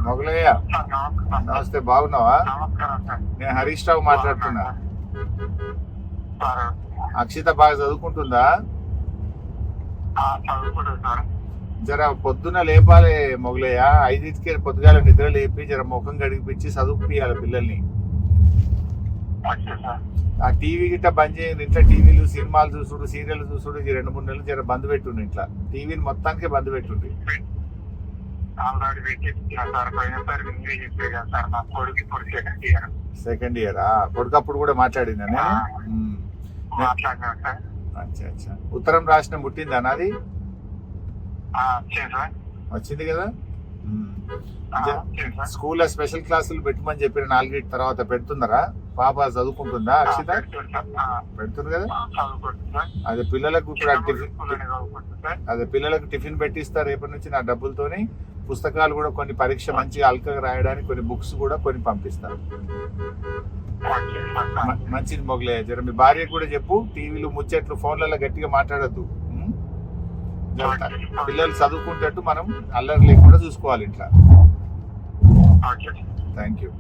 మొగలయ్య నమస్తే, బాగున్నావా? నేను హరీష్ రావు మాట్లాడుతున్నా. అక్షిత బాగా చదువుకుంటుందా? జర పొద్దున లేపాలి మొగలయ్య, 5కి పొద్దుగాల నిద్ర లేపి జర ముఖం గడిపిచ్చి చదువుపియాలి పిల్లల్ని. ఆ టీవీ గిట్ట బంద్ చేయండి. ఇంట్లో టీవీలు సినిమాలు చూసుడు, సీరియల్ చూసుడు 2-3 నెలలు జర బంద్ పెట్టుండి. ఇంట్లో టీవీని మొత్తానికి బంద్ పెట్టుండి. సెకండ్ ఇయరా? కొడుకప్పుడు కూడా మాట్లాడిందా? అచ్చా అచ్చా. ఉత్తరం రాసిన ముట్టిందా నాది? వచ్చింది కదా. స్కూల్లో స్పెషల్ క్లాసులు పెట్టమని చెప్పిన 4 తర్వాత పెడుతున్నారా? పాప చదువుకుంటుందా అక్షిత? పెడుతుంది కదా. అదే పిల్లలకు కూడా టిఫిన్ పెట్టిస్తారు రేపటి నుంచి. నా డబ్బులతోని పుస్తకాలు కూడా కొన్ని పరీక్ష మంచిగా అల్కగా రాయడానికి కొన్ని బుక్స్ కూడా కొన్ని పంపిస్తారు. మంచిది మొగలే. జర మీ భార్యకు కూడా చెప్పు, టీవీలు ముచ్చట్లు ఫోన్లలో గట్టిగా మాట్లాడద్దు. పిల్లలు చదువుకుంటట్టు మనం అల్లరి లేకుండా చూసుకోవాలి ఇంట్లో. Thank you.